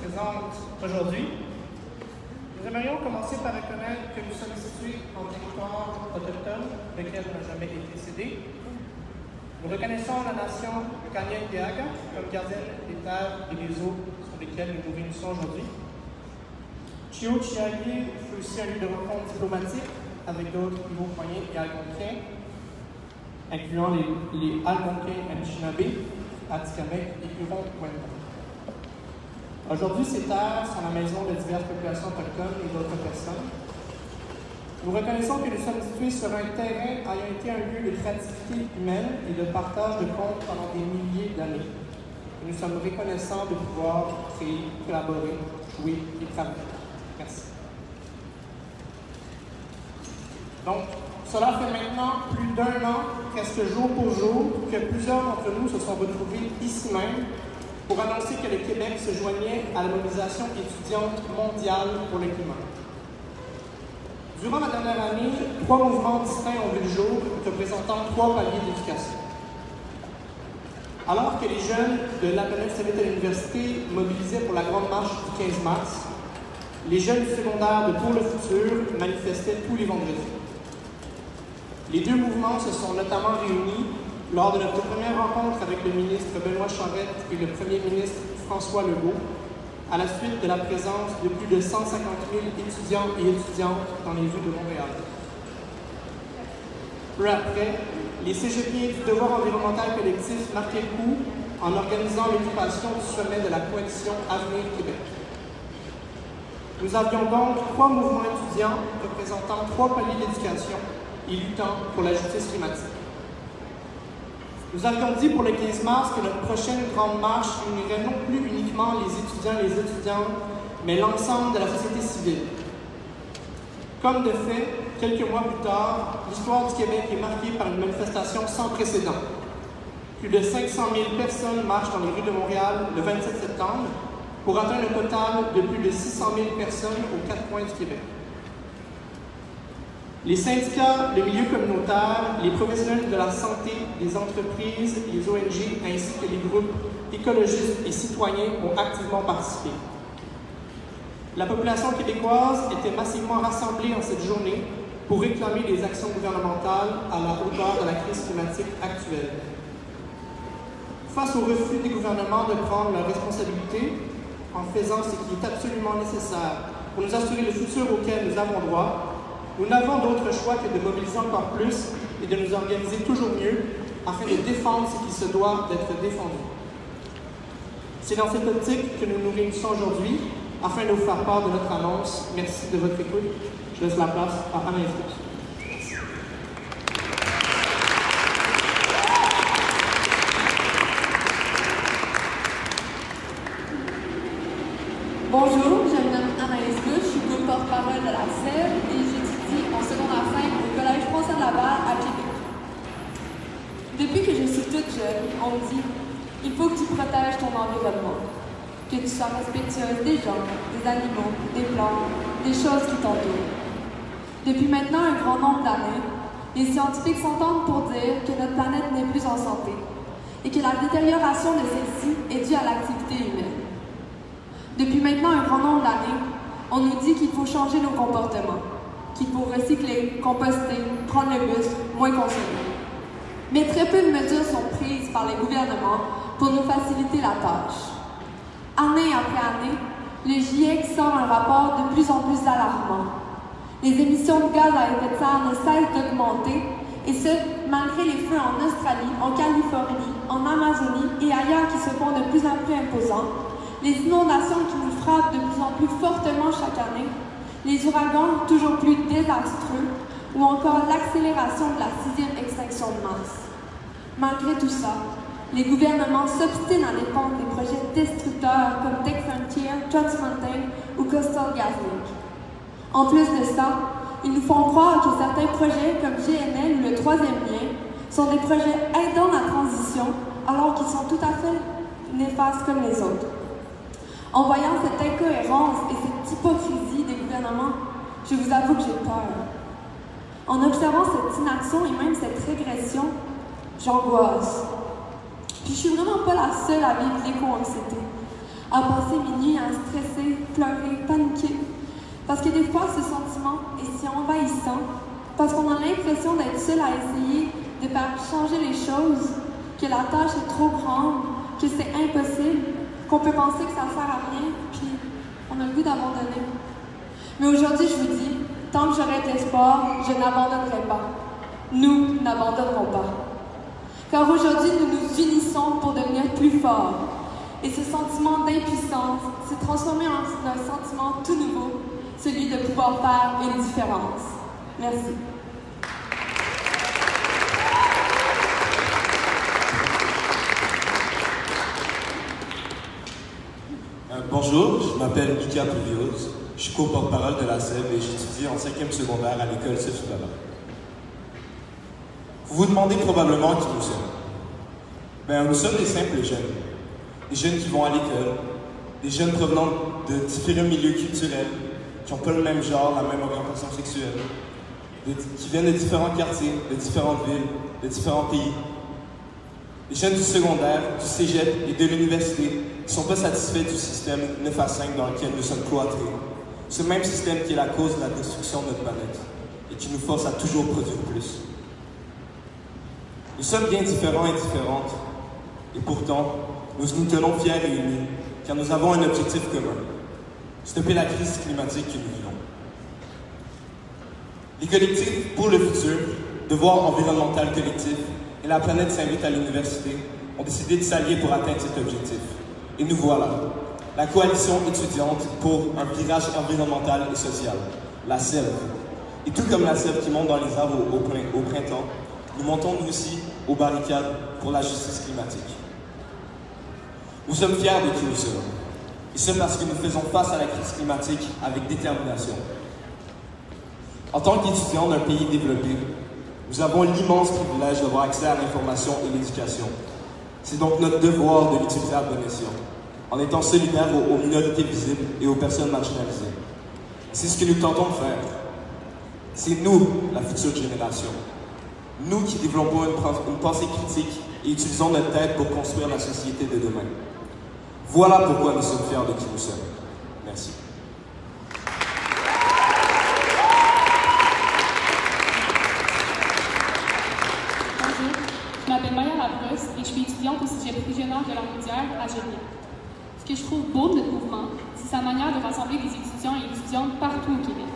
présente aujourd'hui. Nous aimerions commencer par reconnaître que nous sommes situés en territoire autochtone, lequel n'a jamais été cédé. Nous reconnaissons la nation Kanien'kehá:ka comme gardienne des terres et des eaux sur lesquelles nous nous réunissons aujourd'hui. Tiohtià:ke fut aussi un lieu de rencontre diplomatique avec d'autres Iroquois et Algonquiens, incluant les Algonquins Anishinaabe, Atikamekw et Huron-Wendat. Aujourd'hui, ces terres sont la maison de diverses populations autochtones et d'autres personnes. Nous reconnaissons que nous sommes situés sur un terrain ayant été un lieu de créativité humaine et de partage de contes pendant des milliers d'années. Nous sommes reconnaissants de pouvoir créer, collaborer, jouer et travailler. Merci. Donc, cela fait maintenant plus d'1 an, presque jour pour jour, que plusieurs d'entre nous se sont retrouvés ici même pour annoncer que le Québec se joignait à la mobilisation étudiante mondiale pour le climat. Durant la dernière année, 3 mouvements distincts ont vu le jour, représentant 3 paliers d'éducation. Alors que les jeunes de l'Appelette Summit à l'université mobilisaient pour la grande marche du 15 mars, les jeunes du secondaire de Pour le futur manifestaient tous les vendredis. Les 2 mouvements se sont notamment réunis lors de notre première rencontre avec le ministre Benoît Charette et le premier ministre François Legault, à la suite de la présence de plus de 150 000 étudiants et étudiantes dans les rues de Montréal. Peu après, les cégepiers du devoir environnemental collectif marquaient le coup en organisant l'occupation du sommet de la coalition Avenir Québec. Nous avions donc 3 mouvements étudiants représentant 3 paliers d'éducation et luttant pour la justice climatique. Nous avions dit pour le 15 mars que notre prochaine grande marche unirait non plus uniquement les étudiants et les étudiantes, mais l'ensemble de la société civile. Comme de fait, quelques mois plus tard, l'histoire du Québec est marquée par une manifestation sans précédent. Plus de 500 000 personnes marchent dans les rues de Montréal le 27 septembre pour atteindre un total de plus de 600 000 personnes aux 4 coins du Québec. Les syndicats, le milieu communautaire, les professionnels de la santé, les entreprises, les ONG, ainsi que les groupes écologistes et citoyens ont activement participé. La population québécoise était massivement rassemblée en cette journée pour réclamer des actions gouvernementales à la hauteur de la crise climatique actuelle. Face au refus des gouvernements de prendre leurs responsabilités, en faisant ce qui est absolument nécessaire pour nous assurer le futur auquel nous avons droit, nous n'avons d'autre choix que de mobiliser encore plus et de nous organiser toujours mieux afin de défendre ce qui se doit d'être défendu. C'est dans cette optique que nous nous réunissons aujourd'hui afin de vous faire part de notre annonce. Merci de votre écoute. Je laisse la place à Anna Escousse. Bonjour, je me nomme Anna Escousse, je suis porte-parole de la SEB et j'étudie en secondaire 5 au Collège François de Laval à Québec. Depuis que je suis toute jeune, on me dit « Il faut que tu protèges ton environnement, que tu sois respectueuse des gens, des animaux, des plantes, des choses qui t'entourent. » Depuis maintenant un grand nombre d'années, les scientifiques s'entendent pour dire que notre planète n'est plus en santé et que la détérioration de celle-ci est due à l'activité humaine. Depuis maintenant un grand nombre d'années, on nous dit qu'il faut changer nos comportements, qu'il faut recycler, composter, prendre le bus, moins consommer. Mais très peu de mesures sont prises par les gouvernements pour nous faciliter la tâche. Année après année, le GIEC sort un rapport de plus en plus alarmant. Les émissions de gaz à effet de serre ne cessent d'augmenter, et ce, malgré les feux en Australie, en Californie, en Amazonie et ailleurs qui se font de plus en plus imposants, les inondations qui nous frappent de plus en plus fortement chaque année, les ouragans toujours plus désastreux ou encore l'accélération de la 6e extinction de masse. Malgré tout ça, les gouvernements s'obstinent à défendre des projets destructeurs comme Tech Frontier, Trans Mountain ou Coastal GasLink. En plus de ça, ils nous font croire que certains projets comme GNL ou le 3e lien sont des projets aidant la transition alors qu'ils sont tout à fait néfastes comme les autres. En voyant cette incohérence et cette hypocrisie des gouvernements, je vous avoue que j'ai peur. En observant cette inaction et même cette régression, j'angoisse. Puis je suis vraiment pas la seule à vivre l'éco-anxiété. à passer mes nuits à stresser, pleurer, paniquer. Parce que des fois, ce sentiment est si envahissant, parce qu'on a l'impression d'être seul à essayer de faire changer les choses, que la tâche est trop grande, que c'est impossible, qu'on peut penser que ça ne sert à rien, puis on a le goût d'abandonner. Mais aujourd'hui, je vous dis, tant que j'aurai de l'espoir, je n'abandonnerai pas. Nous n'abandonnerons pas. Car aujourd'hui, nous nous unissons pour devenir plus forts. Et ce sentiment d'impuissance s'est transformé en un sentiment tout nouveau, celui de pouvoir faire une différence. Merci. Bonjour, je m'appelle Mika Poulios, je suis co-porte-parole de la SEB et j'étudie en 5e secondaire à l'école Sif-Flava. Vous vous demandez probablement qui nous sommes. Nous sommes des simples jeunes. Des jeunes qui vont à l'école, des jeunes provenant de différents milieux culturels, qui n'ont pas le même genre, la même orientation sexuelle, qui viennent de différents quartiers, de différentes villes, de différents pays. Des jeunes du secondaire, du cégep et de l'université qui ne sont pas satisfaits du système 9 à 5 dans lequel nous sommes cloîtrés. Ce même système qui est la cause de la destruction de notre planète et qui nous force à toujours produire plus. Nous sommes bien différents et différentes, et pourtant, nous nous tenons fiers et unis, car nous avons un objectif commun: stopper la crise climatique que nous vivons. Les collectifs pour le futur, Devoir environnemental collectif et la planète s'invite à l'université ont décidé de s'allier pour atteindre cet objectif. Et nous voilà, la coalition étudiante pour un virage environnemental et social, la SEB. Et tout comme la SEB qui monte dans les arbres au printemps, nous montons nous aussi aux barricades pour la justice climatique. Nous sommes fiers de qui nous sommes, et ce parce que nous faisons face à la crise climatique avec détermination. En tant qu'étudiants d'un pays développé, nous avons l'immense privilège d'avoir accès à l'information et l'éducation. C'est donc notre devoir de l'utiliser à bon escient, en étant solidaires aux minorités visibles et aux personnes marginalisées. C'est ce que nous tentons de faire. C'est nous, la future génération. Nous qui développons une pensée critique et utilisons notre tête pour construire la société de demain. Voilà pourquoi nous sommes fiers de qui nous sommes. Merci. Bonjour, je m'appelle Maya Labrosse et je suis étudiante au cégep régional de la Roudière à Genève. Ce que je trouve beau de notre mouvement, c'est sa manière de rassembler des étudiants et étudiantes partout au Québec.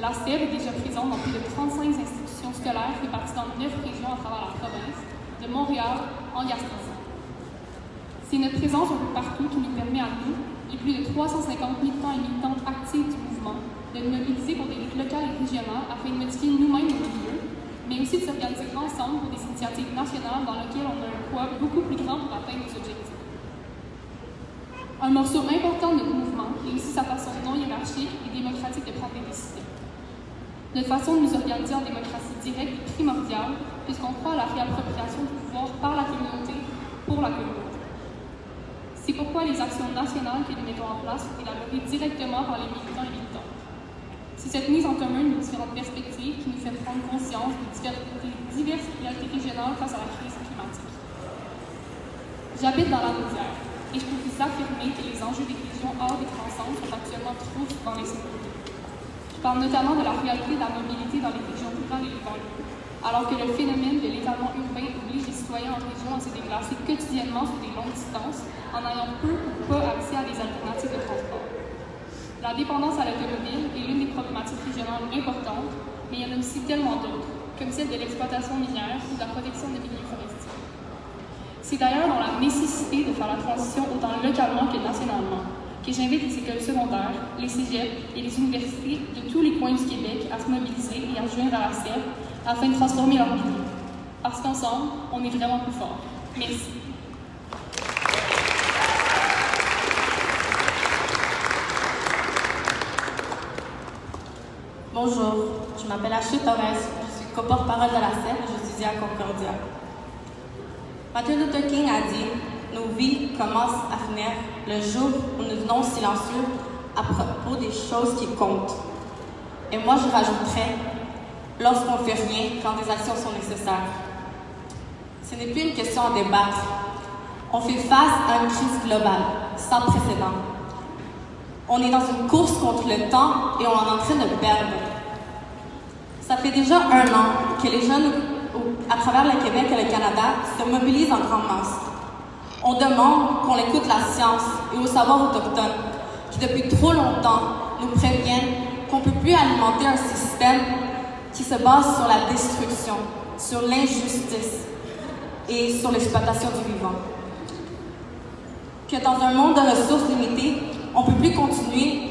La SEB est déjà présente dans plus de 35 institutions scolaires réparties dans 9 régions à travers la province, de Montréal en Gaspésie. C'est notre présence un peu partout qui nous permet à nous, les plus de 350 militants et militantes actifs du mouvement, de nous mobiliser pour des luttes locales et régionales afin de modifier nous-mêmes nos milieux, mais aussi de s'organiser ensemble pour des initiatives nationales dans lesquelles on a un poids beaucoup plus grand pour atteindre nos objectifs. Un morceau important de notre mouvement est aussi sa façon non hiérarchique et démocratique de prendre des décisions. Notre façon de nous organiser en démocratie directe est primordiale, puisqu'on croit à la réappropriation du pouvoir par la communauté, pour la communauté. C'est pourquoi les actions nationales que nous mettons en place sont élaborées directement par les militants et militantes. C'est cette mise en commun de différentes perspectives qui nous fait prendre conscience des diverses réalités régionales face à la crise climatique. J'habite dans la Roudière et je peux vous affirmer que les enjeux des régions hors des grands centres sont actuellement trop souvent laissés de côté. Je parle notamment de la réalité de la mobilité dans les régions rurales et les banlieues, alors que le phénomène de l'étalement urbain oblige les citoyens en région à se déplacer quotidiennement sur des longues distances en ayant peu ou pas accès à des alternatives de transport. La dépendance à l'automobile est l'une des problématiques régionales importantes, mais il y en a aussi tellement d'autres, comme celle de l'exploitation minière ou de la protection des milieux forestiers. C'est d'ailleurs dans la nécessité de faire la transition autant localement que nationalement que j'invite les écoles secondaires, les cégeps et les universités de tous les coins du Québec à se mobiliser et à se joindre à la SEB afin de transformer leur milieu. Parce qu'ensemble, on est vraiment plus fort. Merci. Bonjour, je m'appelle Achille Torres, je suis co-porte-parole de la SEB et j'étudie à Concordia. Martin Luther King a dit « Nos vies commencent à finir le jour où nous devenons silencieux à propos des choses qui comptent. » Et moi, je rajouterais « lorsqu'on ne fait rien quand des actions sont nécessaires. » Ce n'est plus une question à débattre. On fait face à une crise globale. sans précédent. On est dans une course contre le temps et on est en train de perdre. Ça fait déjà 1 an que les jeunes à travers le Québec et le Canada se mobilisent en grande masse. On demande qu'on écoute la science et au savoir autochtone qui, depuis trop longtemps, nous préviennent qu'on ne peut plus alimenter un système qui se base sur la destruction, sur l'injustice et sur l'exploitation du vivant. Que dans un monde de ressources limitées, on ne peut plus continuer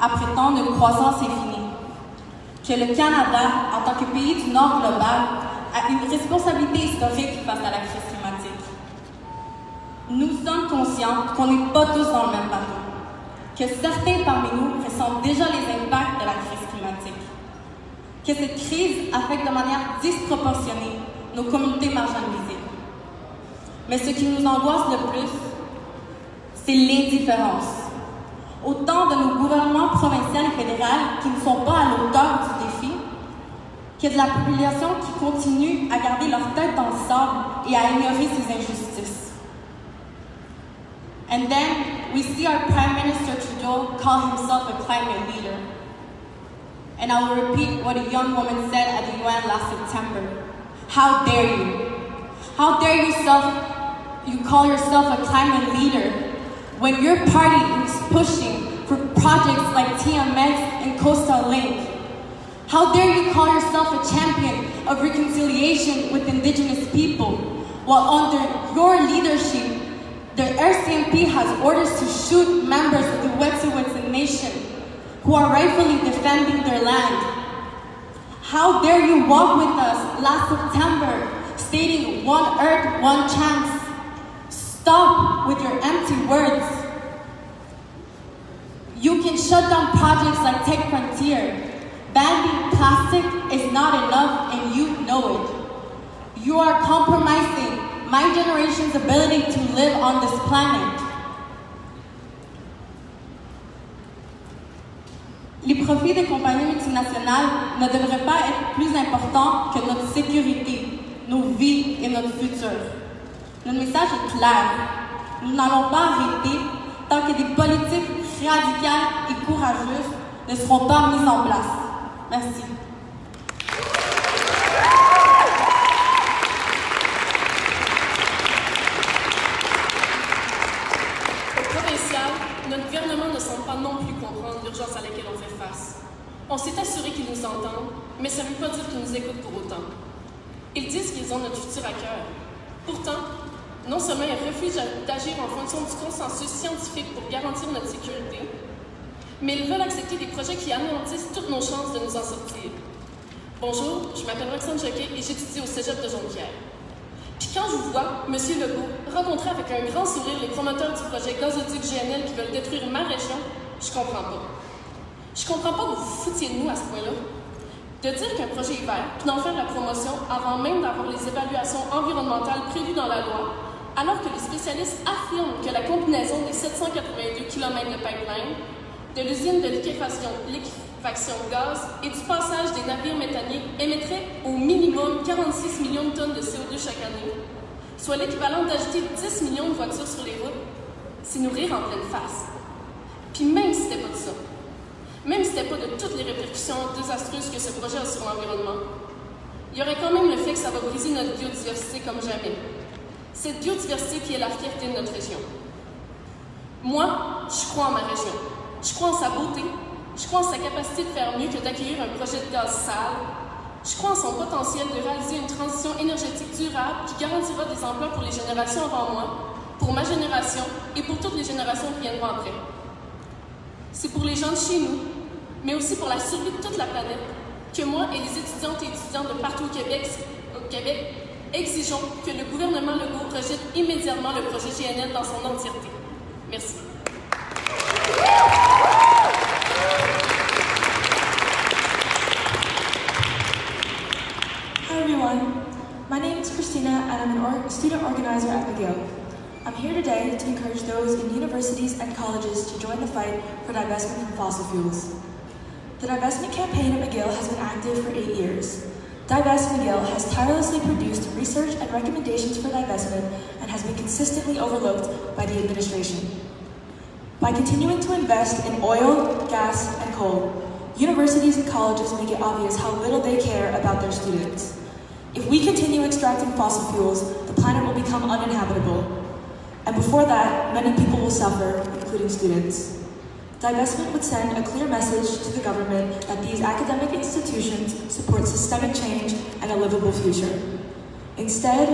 à prétendre une croissance infinie. Que le Canada, en tant que pays du Nord global, a une responsabilité historique face à la crise climatique. Nous sommes conscients qu'on n'est pas tous dans le même bateau, que certains parmi nous ressentent déjà les impacts de la crise climatique, que cette crise affecte de manière disproportionnée nos communautés marginalisées. Mais ce qui nous angoisse le plus, c'est l'indifférence. Autant de nos gouvernements provinciaux et fédéraux qui ne sont pas à l'auteur du défi, que de la population qui continue à garder leur tête dans le sable et à ignorer ces injustices. And then we see our Prime Minister Trudeau call himself a climate leader. And I will repeat what a young woman said at the UN last September. How dare you? How dare you call yourself a climate leader when your party is pushing for projects like TMX and Coastal Link? How dare you call yourself a champion of reconciliation with Indigenous people, while under your leadership, the RCMP has orders to shoot members of the Wet'suwet'en Nation who are rightfully defending their land? How dare you walk with us last September stating one earth, one chance? Stop with your empty words. You can shut down projects like Tech Frontier. Banning plastic is not enough and you know it. You are compromising my generation's ability to live on this planet. Les profits des compagnies multinationales ne devraient pas être plus importants que notre sécurité, nos vies et notre futur. Notre message est clair. Nous n'allons pas arrêter tant que des politiques radicales et courageuses ne seront pas mises en place. Merci. Au provincial, notre gouvernement ne semble pas non plus comprendre l'urgence à laquelle on fait face. On s'est assuré qu'ils nous entendent, mais ça ne veut pas dire qu'ils nous écoutent pour autant. Ils disent qu'ils ont notre futur à cœur. Pourtant, non seulement ils refusent d'agir en fonction du consensus scientifique pour garantir notre sécurité, mais ils veulent accepter des projets qui anéantissent toutes nos chances de nous en sortir. Bonjour, je m'appelle Roxane Jocquet et j'étudie au Cégep de Jonquière. Puis quand je vous vois, M. Legault, rencontrer avec un grand sourire les promoteurs du projet gazoduc GNL qui veulent détruire ma région, je comprends pas. Je comprends pas que vous vous foutiez de nous à ce point-là. De dire qu'un projet est vert, puis d'en faire la promotion avant même d'avoir les évaluations environnementales prévues dans la loi, alors que les spécialistes affirment que la combinaison des 782 km de pipeline, de l'usine de liquéfaction gaz et du passage des navires méthaniers émettrait au minimum 46 millions de tonnes de CO2 chaque année, soit l'équivalent d'ajouter 10 millions de voitures sur les routes. C'est nous rire en pleine face. Puis même si c'était pas de ça, même si c'était pas de toutes les répercussions désastreuses que ce projet a sur l'environnement, il y aurait quand même le fait que ça va briser notre biodiversité comme jamais. Cette biodiversité qui est la fierté de notre région. Moi, je crois en ma région. Je crois en sa beauté. Je crois en sa capacité de faire mieux que d'accueillir un projet de gaz sale. Je crois en son potentiel de réaliser une transition énergétique durable qui garantira des emplois pour les générations avant moi, pour ma génération et pour toutes les générations qui viendront après. C'est pour les gens de chez nous, mais aussi pour la survie de toute la planète, que moi et les étudiantes et étudiants de partout au Québec exigeons que le gouvernement Legault rejette immédiatement le projet GNL dans son entièreté. Merci. Hi everyone, my name is Christina and I'm a student organizer at McGill. I'm here today to encourage those in universities and colleges to join the fight for divestment from fossil fuels. The divestment campaign at McGill has been active for 8 years. Divest McGill has tirelessly produced research and recommendations for divestment and has been consistently overlooked by the administration. By continuing to invest in oil, gas, and coal, universities and colleges make it obvious how little they care about their students. If we continue extracting fossil fuels, the planet will become uninhabitable. And before that, many people will suffer, including students. Divestment would send a clear message to the government that these academic institutions support systemic change and a livable future. Instead,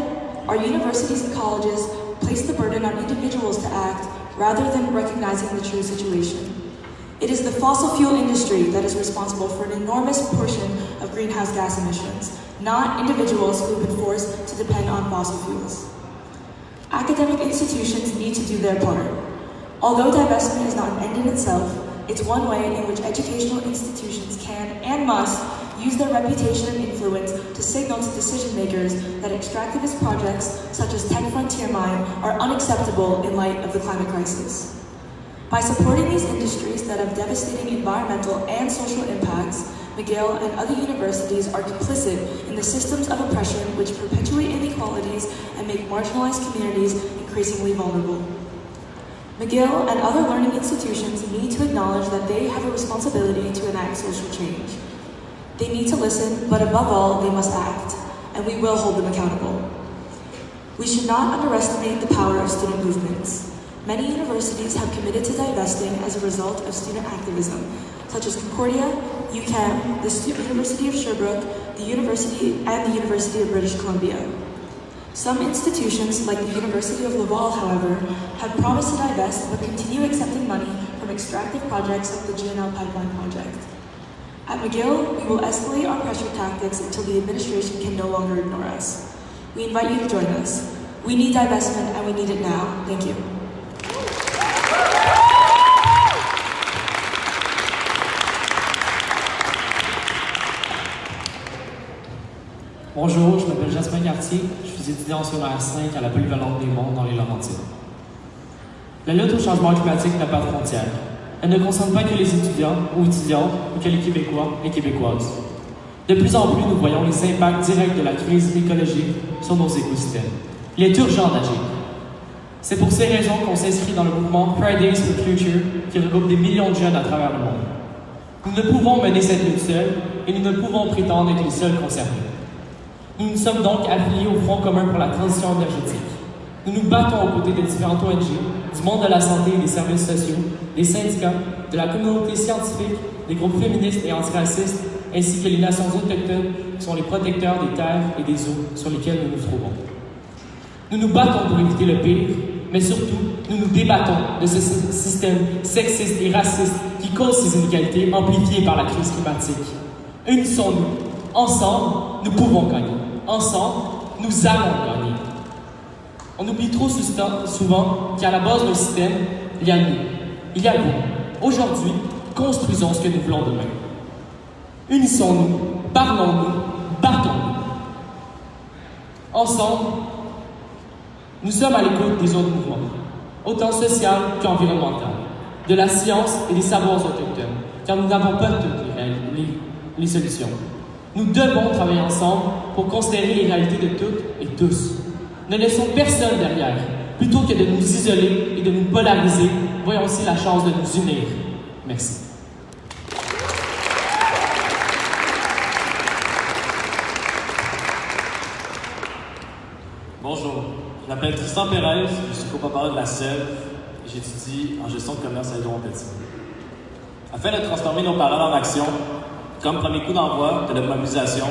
our universities and colleges place the burden on individuals to act rather than recognizing the true situation. It is the fossil fuel industry that is responsible for an enormous portion of greenhouse gas emissions, not individuals who have been forced to depend on fossil fuels. Academic institutions need to do their part. Although divestment is not an end in itself, it's one way in which educational institutions can and must use their reputation and influence to signal to decision makers that extractivist projects such as Tech Frontier Mine are unacceptable in light of the climate crisis. By supporting these industries that have devastating environmental and social impacts, McGill and other universities are complicit in the systems of oppression which perpetuate inequalities and make marginalized communities increasingly vulnerable. McGill and other learning institutions need to acknowledge that they have a responsibility to enact social change. They need to listen, but above all, they must act, and we will hold them accountable. We should not underestimate the power of student movements. Many universities have committed to divesting as a result of student activism, such as Concordia, UCAM, the University of Sherbrooke, the University of British Columbia. Some institutions, like the University of Laval, however, have promised to divest but continue accepting money from extractive projects like the GNL Pipeline Project. At McGill, we will escalate our pressure tactics until the administration can no longer ignore us. We invite you to join us. We need divestment, and we need it now. Thank you. Bonjour, je m'appelle Jasmin Cartier, je suis étudiant en secondaire 5 à la Polyvalente des Monts dans les Laurentides. La lutte au changement climatique n'a pas de frontières. Elle ne concerne pas que les étudiants ou étudiantes ou que les Québécois et Québécoises. De plus en plus, nous voyons les impacts directs de la crise écologique sur nos écosystèmes. Il est urgent d'agir. C'est pour ces raisons qu'on s'inscrit dans le mouvement Fridays for Future qui regroupe des millions de jeunes à travers le monde. Nous ne pouvons mener cette lutte seuls et nous ne pouvons prétendre être les seuls concernés. Nous nous sommes donc affiliés au Front commun pour la transition énergétique. Nous nous battons aux côtés des différentes ONG, du monde de la santé et des services sociaux, des syndicats, de la communauté scientifique, des groupes féministes et antiracistes, ainsi que les nations autochtones qui sont les protecteurs des terres et des eaux sur lesquelles nous nous trouvons. Nous nous battons pour éviter le pire, mais surtout, nous nous débattons de ce système sexiste et raciste qui cause ces inégalités amplifiées par la crise climatique. Unissons-nous. Ensemble, nous pouvons gagner. Ensemble, nous allons gagner. On oublie trop souvent qu'à la base d'un système, il y a nous. Il y a vous. Aujourd'hui, construisons ce que nous voulons demain. Unissons-nous, parlons-nous, battons-nous. Ensemble, nous sommes à l'écoute des autres mouvements, autant social qu'environnemental, de la science et des savoirs autochtones, car nous n'avons pas toutes les solutions. Nous devons travailler ensemble pour considérer les réalités de toutes et tous. Ne laissons personne derrière. Plutôt que de nous isoler et de nous polariser, voyons aussi la chance de nous unir. Merci. Bonjour, je m'appelle Tristan Pérez, je suis coporte-parole de la SELV et j'étudie en gestion de commerce à Hydro-Montpetit. Afin de transformer nos paroles en action, comme premier coup d'envoi de notre mobilisation,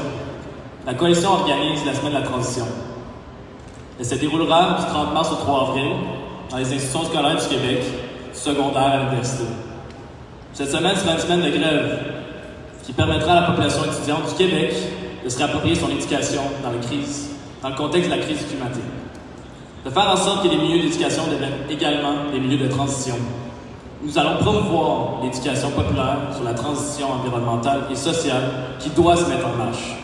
la Coalition organise la Semaine de la Transition. Elle se déroulera du 30 mars au 3 avril dans les institutions scolaires du Québec, du secondaire à l'université. Cette semaine sera une semaine de grève qui permettra à la population étudiante du Québec de se réapproprier son éducation dans le contexte de la crise climatique. De faire en sorte que les milieux d'éducation deviennent également des milieux de transition. Nous allons promouvoir l'éducation populaire sur la transition environnementale et sociale qui doit se mettre en marche.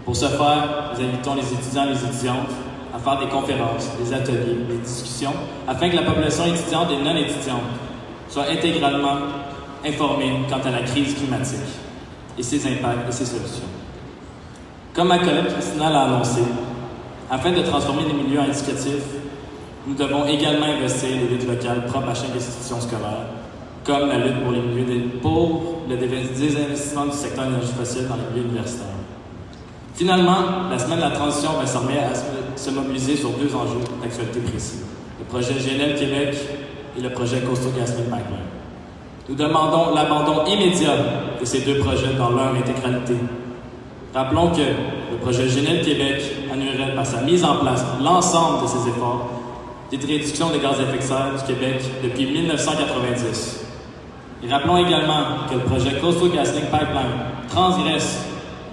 Pour ce faire, nous invitons les étudiants et les étudiantes à faire des conférences, des ateliers, des discussions, afin que la population étudiante et non étudiante soit intégralement informée quant à la crise climatique et ses impacts et ses solutions. Comme ma collègue Christina l'a annoncé, afin de transformer les milieux éducatifs, Nous devons également investir les luttes locales propres à chaque institution scolaire, comme la lutte pour le désinvestissement du secteur énergie fossile dans les milieux universitaires. Finalement, la semaine de la transition va se remettre à se mobiliser sur deux enjeux d'actualité précis. Le projet GNL Québec et le projet Coastal GasLink Pipeline. Nous demandons l'abandon immédiat de ces deux projets dans leur intégralité. Rappelons que le projet GNL Québec annulerait par sa mise en place l'ensemble de ces efforts des réductions de gaz à effet de serre du Québec depuis 1990. Et rappelons également que le projet Coastal GasLink Pipeline transgresse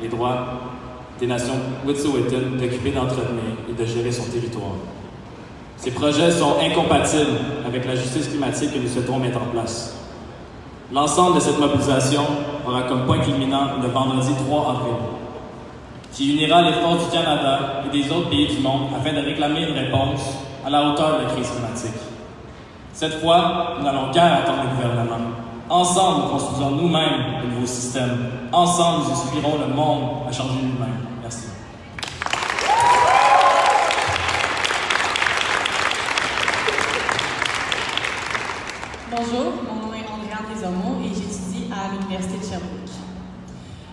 les droits des nations Wet'suwet'en d'occuper, d'entretenir et de gérer son territoire. Ces projets sont incompatibles avec la justice climatique que nous souhaitons mettre en place. L'ensemble de cette mobilisation aura comme point culminant le vendredi 3 avril, qui unira l'effort du Canada et des autres pays du monde afin de réclamer une réponse à la hauteur de la crise climatique. Cette fois, nous n'allons guère attendre le gouvernement. Ensemble, nous construisons nous-mêmes de nouveaux systèmes. Ensemble, nous inspirons le monde à changer lui-même. Merci. Bonjour, mon nom est Andréane Desormeaux et j'étudie à l'Université de Sherbrooke.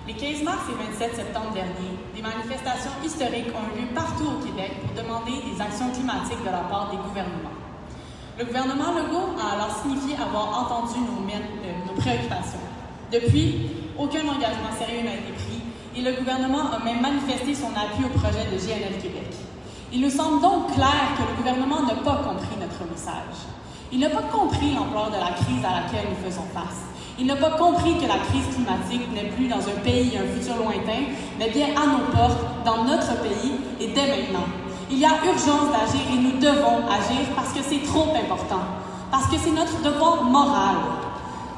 Les 15 mars et 27 septembre dernier, des manifestations historiques ont eu lieu partout au Québec pour demander des actions climatiques de la part des gouvernements. Le gouvernement Legault a alors signifié avoir entendu nos préoccupations. Depuis, aucun engagement sérieux n'a été pris et le gouvernement a même manifesté son appui au projet de GNL Québec. Il nous semble donc clair que le gouvernement n'a pas compris notre message. Il n'a pas compris l'ampleur de la crise à laquelle nous faisons face. Il n'a pas compris que la crise climatique n'est plus dans un pays et un futur lointain, mais bien à nos portes, dans notre pays et dès maintenant. Il y a urgence d'agir et nous devons agir parce que c'est trop important, parce que c'est notre devoir moral.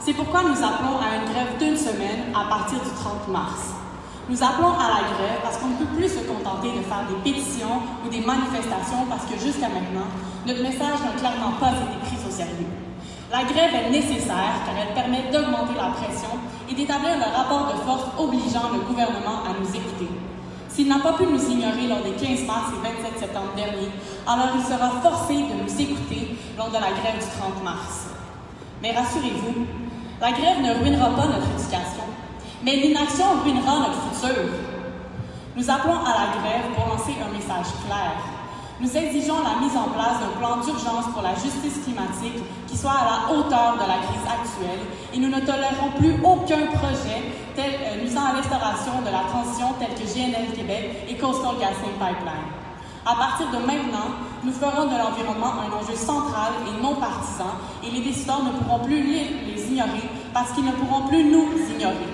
C'est pourquoi nous appelons à une grève d'1 semaine à partir du 30 mars. Nous appelons à la grève parce qu'on ne peut plus se contenter de faire des pétitions ou des manifestations parce que jusqu'à maintenant, notre message n'a clairement pas été pris au sérieux. La grève est nécessaire car elle permet d'augmenter la pression et d'établir le rapport de force obligeant le gouvernement à nous écouter. S'il n'a pas pu nous ignorer lors des 15 mars et 27 septembre derniers, alors il sera forcé de nous écouter lors de la grève du 30 mars. Mais rassurez-vous, la grève ne ruinera pas notre éducation, mais l'inaction ruinera notre futur. Nous appelons à la grève pour lancer un message clair. Nous exigeons la mise en place d'un plan d'urgence pour la justice climatique qui soit à la hauteur de la crise actuelle et nous ne tolérons plus aucun projet nuisant à l'instauration de la transition tel que GNL Québec et Coastal GasLink Pipeline. À partir de maintenant, nous ferons de l'environnement un enjeu central et non partisan et les décideurs ne pourront plus les ignorer parce qu'ils ne pourront plus nous ignorer.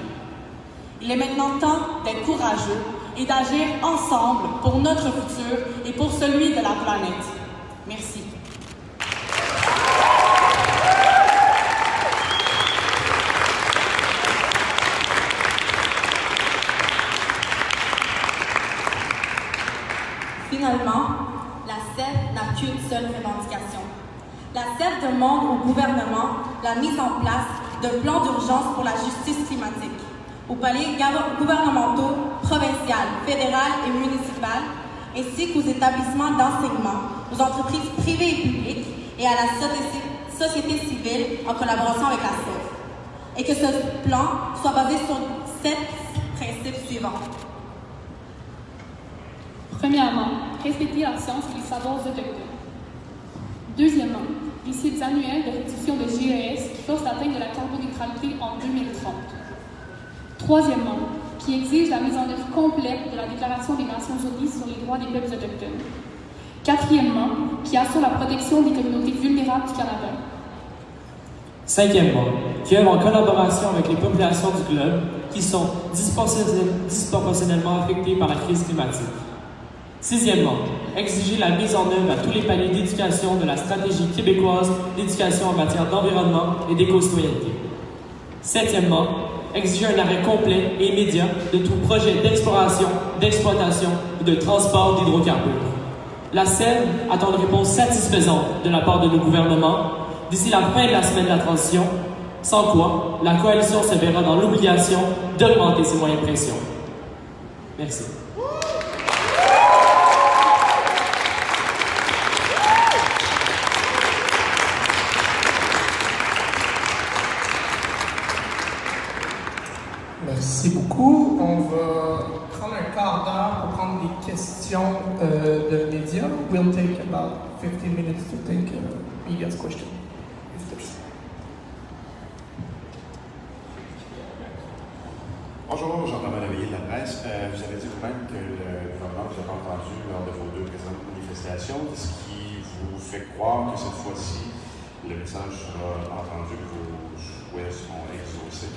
Il est maintenant temps d'être courageux et d'agir ensemble pour notre futur et pour celui de la planète. Merci. Finalement, la SEV n'a qu'une seule revendication. La SEV demande au gouvernement la mise en place d'un plan d'urgence pour la justice climatique, aux paliers gouvernementaux, provinciaux, fédéraux et municipaux, ainsi qu'aux établissements d'enseignement, aux entreprises privées et publiques et à la société civile en collaboration avec la SEV. Et que ce plan soit basé sur 7 principes suivants. Premièrement, respecter la science et les savoirs autochtones. Deuxièmement, les cycles annuels de réduction de GES qui forcent l'atteinte de la carboneutralité en 2030. Troisièmement, qui exige la mise en œuvre complète de la Déclaration des Nations Unies sur les droits des peuples autochtones. Quatrièmement, qui assure la protection des communautés vulnérables du Canada. Cinquièmement, qui œuvre en collaboration avec les populations du globe qui sont disproportionnellement affectées par la crise climatique. Sixièmement, exiger la mise en œuvre à tous les paliers d'éducation de la stratégie québécoise d'éducation en matière d'environnement et d'éco-citoyenneté. Septièmement, exiger un arrêt complet et immédiat de tout projet d'exploration, d'exploitation ou de transport d'hydrocarbures. La SEV attend une réponse satisfaisante de la part de nos gouvernements d'ici la fin de la semaine de la transition, sans quoi la coalition se verra dans l'obligation d'augmenter ses moyens de pression. Merci. Merci beaucoup. On va prendre un quart d'heure pour prendre des questions de médias. We'll take about 15 minutes to take media's question. Bonjour, Jean-Thomas Laveillé de la presse. Vous avez dit vous-même que le gouvernement vous a pas entendu lors de vos 2 précédentes manifestations. Qu'est-ce qui vous fait croire que cette fois-ci, le message sera entendu, que vos souhaits seront exaucés?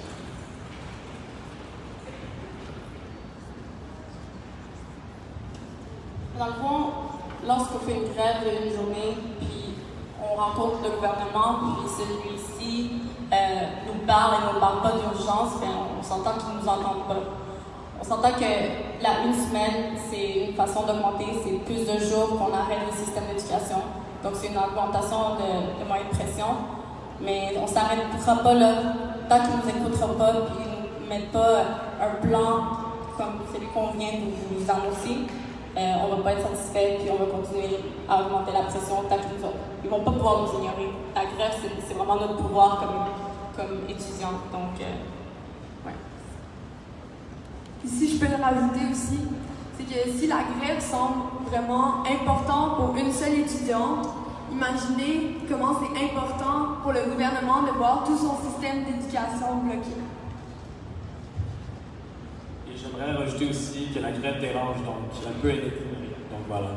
Dans le fond, lorsqu'on fait une grève d'une journée, puis on rencontre le gouvernement, puis celui-ci nous parle et ne nous parle pas d'urgence, on s'entend qu'ils ne nous entendent pas. On s'entend que la 1 semaine, c'est une façon d'augmenter, c'est plus de jours qu'on arrête le système d'éducation. Donc c'est une augmentation de moyens de pression. Mais on ne s'arrêtera pas là, tant qu'ils ne nous écouteront pas, puis ils ne mettent pas un plan comme celui qu'on vient de vous annoncer. On ne va pas être satisfait, puis on va continuer à augmenter la pression tant qu'ils ne vont pas pouvoir nous ignorer. La grève, c'est vraiment notre pouvoir comme étudiants. Donc, ouais. Si je peux le rajouter aussi, c'est que si la grève semble vraiment importante pour une seule étudiante, imaginez comment c'est important pour le gouvernement de voir tout son système d'éducation bloqué. Et j'aimerais rajouter aussi que la grève dérange, donc elle peut être équilibrée. Donc voilà.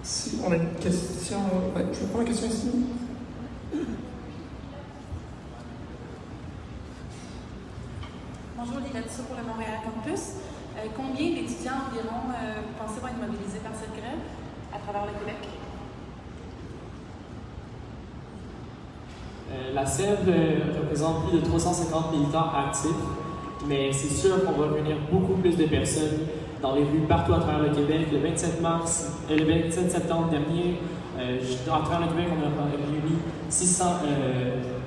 Si on a une question, je vais prendre la question ici. Bonjour, Lila Tissot pour le Montréal Campus. Combien d'étudiants environ vous pensez vont être mobilisés par cette grève à travers le Québec? La SEV représente plus de 350 militants actifs, mais c'est sûr qu'on va réunir beaucoup plus de personnes dans les rues partout à travers le Québec. Le 27 septembre dernier, à travers le Québec, on a réuni 600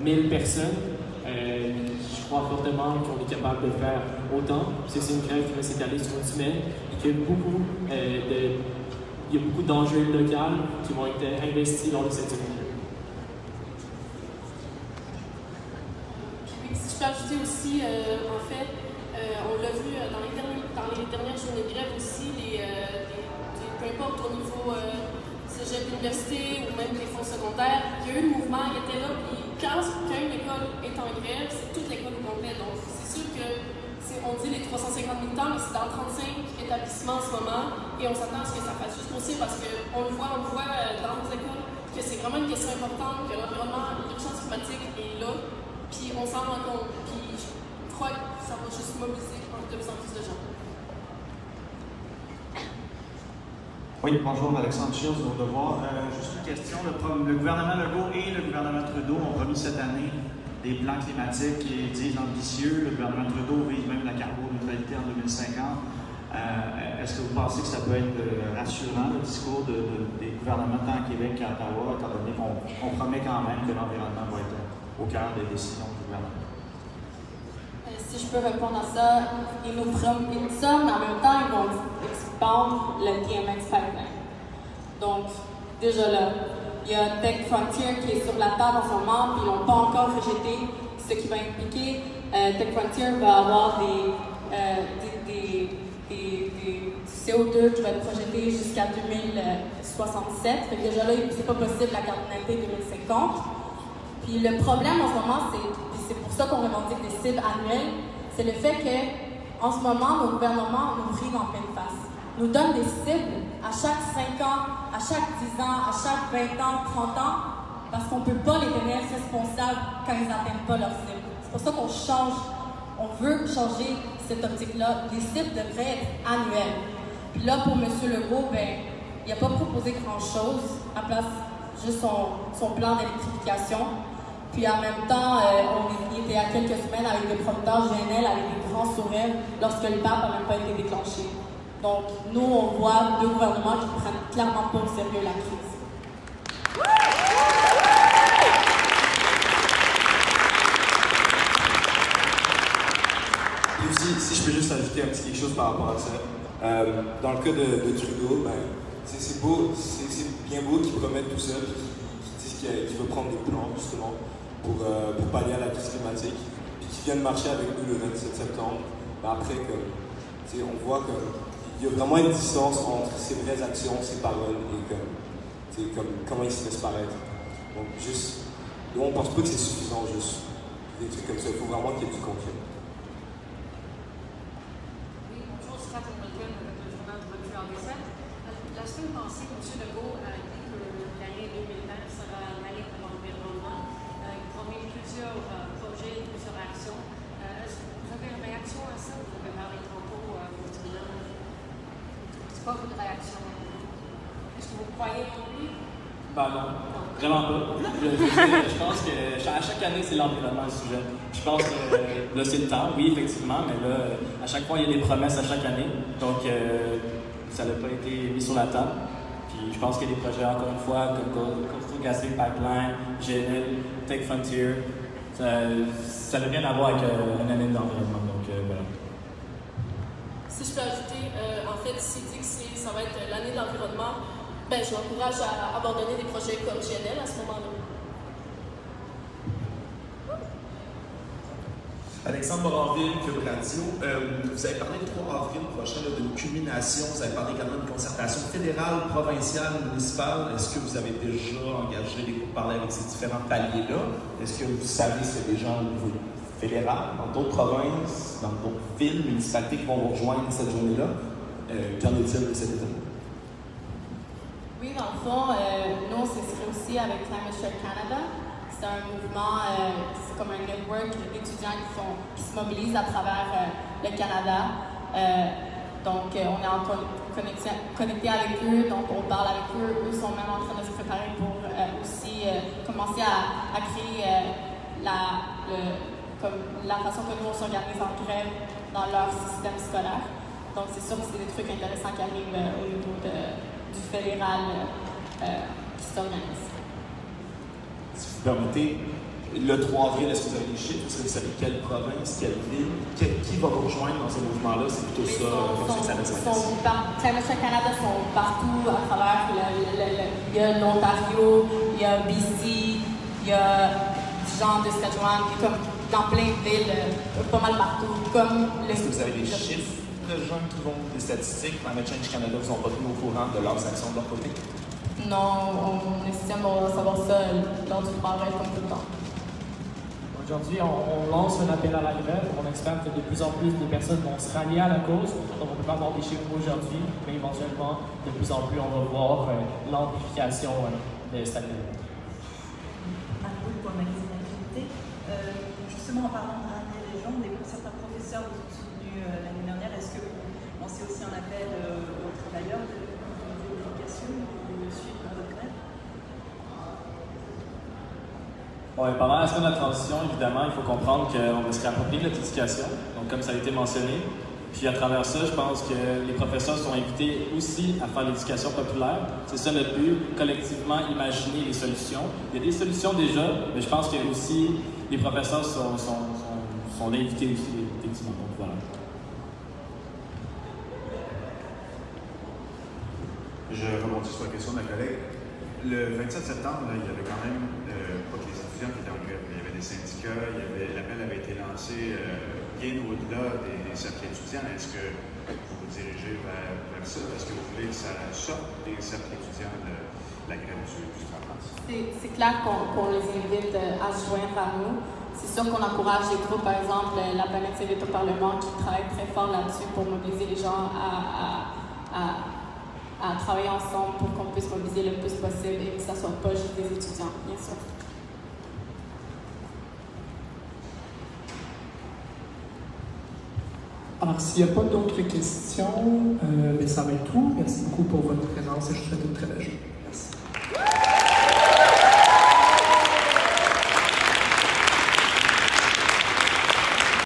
000 personnes. Je crois fortement qu'on est capable de faire autant, parce que c'est une grève qui va s'étaler sur une semaine et qu'il y a beaucoup d'enjeux locaux qui vont être investis lors de cette semaine. Si je peux ajouter aussi, en fait, on l'a vu dans les dernières journées de grève aussi, peu importe au niveau cégep, université ou même les fonds secondaires, il y a eu le mouvement, il était là, puis quand une école est en grève, c'est toute l'école au complet. Donc c'est sûr que, on dit les 350 militants, mais c'est dans 35 établissements en ce moment, et on s'attend à ce que ça fasse juste grossir parce qu'on le voit dans nos écoles que c'est vraiment une question importante, que l'environnement, l'urgence climatique est là. Puis on s'en rend compte, puis je crois que ça va juste mobiliser de plus en plus de gens. Oui, bonjour, Alexandre Shields, au devoir. Juste une question. Le gouvernement Legault et le gouvernement Trudeau ont remis cette année des plans climatiques qui disent ambitieux. Le gouvernement Trudeau vise même la carboneutralité en 2050. Est-ce que vous pensez que ça peut être rassurant, le discours des gouvernements tant à Québec qu'à Ottawa, étant donné qu'on promet quand même que l'environnement va être au cœur des décisions du gouvernement? Si je peux répondre à ça, ils nous promettent ça, mais en même temps, ils vont expandre le TMX pipeline. Donc, déjà là, il y a Tech Frontier qui est sur la table en ce moment, puis ils n'ont pas encore rejeté, ce qui va impliquer Tech Frontier va avoir des CO2 qui va être projeté jusqu'à 2067. Fait que déjà là, c'est pas possible la carboneutralité 2050. Puis le problème en ce moment, c'est pour ça qu'on revendique des cibles annuelles, c'est le fait que en ce moment, nos gouvernements nous brillent en pleine face. Nous donnent des cibles à chaque 5 ans, à chaque 10 ans, à chaque 20 ans, 30 ans, parce qu'on ne peut pas les tenir responsables quand ils n'atteignent pas leurs cibles. C'est pour ça qu'on change, on veut changer cette optique-là. Les cibles devraient être annuelles. Puis là, pour M. Legault, il n'a pas proposé grand-chose, à place juste son plan d'électrification. Puis en même temps, on était à quelques semaines avec des producteurs GNL avec des grands sourires lorsque le PAP n'a même pas été déclenché. Donc, nous, on voit deux gouvernements qui ne prennent clairement pas au sérieux la crise. Et aussi, si je peux juste ajouter un petit quelque chose par rapport à ça. Dans le cas de Trudeau, c'est beau, c'est bien beau qu'il promette tout ça, qu'il dise qu'il va prendre des plans, justement. pour pallier à la crise climatique, puis qui viennent marcher avec nous le 27 septembre. Ben après, on voit qu'il y a vraiment une distance entre ses vraies actions, ses paroles et comment ils se laissent paraître. Donc on pense pas que c'est suffisant, juste des trucs comme ça. Il faut vraiment qu'il y ait du concret. Oui, bonjour, c'est Catherine Malcolm avec le journal de Montréal des Sept. La semaine passée, M. Legault a dit que l'année 2020 sera l'année pour l'environnement. Il promet plusieurs projets, plusieurs actions. Est-ce que vous avez une réaction à ça? Vous avez parlé tantôt fortement. C'est quoi votre réaction? Est-ce que vous croyez en lui? Ben non, vraiment pas. Je pense que à chaque année, c'est l'environnement le sujet. Je pense que là, c'est le temps, oui, effectivement, mais là, à chaque fois, il y a des promesses à chaque année. Donc, ça n'a pas été mis sur la table. Puis, je pense qu'il y a des projets, encore une fois, comme Coastal GasLink Pipeline, GNL, Tech Frontier. Ça n'a rien à voir avec une année d'environnement. Donc, voilà. Si je peux ajouter, en fait, s'il dit que ça va être l'année de l'environnement, ben, je l'encourage à abandonner des projets comme GNL à ce moment-là. Alexandre Moranville, Cube Radio. Vous avez parlé le 3 avril prochain d'une culmination. Vous avez parlé également d'une concertation fédérale, provinciale, municipale. Est-ce que vous avez déjà engagé des pourparlers avec ces différents paliers-là? Est-ce que vous savez s'il y a des gens au niveau fédéral, dans d'autres provinces, dans d'autres villes, municipalités qui vont vous rejoindre cette journée-là? Qu'en est-il de cette étape? Oui, dans le fond, nous, on s'inscrit aussi avec Climate Share Canada. C'est un mouvement, c'est comme un network d'étudiants qui se mobilisent à travers le Canada. Donc, on est en connecté avec eux, donc on parle avec eux. Eux sont même en train de se préparer pour aussi commencer à créer la façon que nous, on s'organise en grève dans leur système scolaire. Donc, c'est sûr que c'est des trucs intéressants qui arrivent au niveau du fédéral qui s'organise. Si vous permettez, le 3 avril, est-ce que vous avez des chiffres? Est-ce que vous savez quelle province, quelle ville? Qui va vous rejoindre dans ce mouvement-là? C'est plutôt ça, comme ça que ça Climate Share Canada sont partout à travers il y a l'Ontario, il y a BC, il y a Dijon, Saskatchewan, comme dans plein de villes, pas mal partout. Est-ce que vous avez des chiffres de gens qui vont des statistiques? Climate Change Canada vous ont pas tenu au courant de leurs actions de leur côté? Non, on estime qu'on va savoir ça lors du travail comme tout le temps. Aujourd'hui, on lance un appel à la grève. On espère que de plus en plus de personnes vont se rallier à la cause. Donc, on ne peut pas avoir des chiffres aujourd'hui, mais éventuellement, de plus en plus, on va voir l'amplification de cette grève. Pour le magazine d'activité. Justement, en parlant de ramener les gens, certains professeurs vous ont soutenu l'année dernière. Est-ce que on sait aussi un appel aux travailleurs de l'éducation de suivre votre grève? Bon, pendant la semaine de la transition, évidemment, il faut comprendre qu'on va se réapproprier notre éducation, donc comme ça a été mentionné. Puis à travers ça, je pense que les professeurs sont invités aussi à faire l'éducation populaire. C'est ça notre but, collectivement imaginer les solutions. Il y a des solutions déjà, mais je pense que aussi les professeurs sont invités aussi, effectivement. Donc voilà. Je rebondis sur la question de ma collègue. Le 27 septembre, là, il y avait quand même pas que les étudiants qui étaient en grève, mais il y avait des syndicats, l'appel avait été lancé bien au-delà des cercles étudiants. Est-ce que vous vous dirigez vers ça? Est-ce que vous voulez que ça sorte des cercles étudiants de la grève du travail? C'est clair qu'on les invite à se joindre à nous. C'est sûr qu'on encourage les groupes, par exemple, la planète s'invite au Parlement, qui travaille très fort là-dessus pour mobiliser les gens à travailler ensemble pour qu'on puisse mobiliser le plus possible et que ça ne soit pas juste des étudiants, bien sûr. Alors, s'il n'y a pas d'autres questions, ça va être tout. Merci beaucoup pour votre présence et je vous souhaite une très belle journée.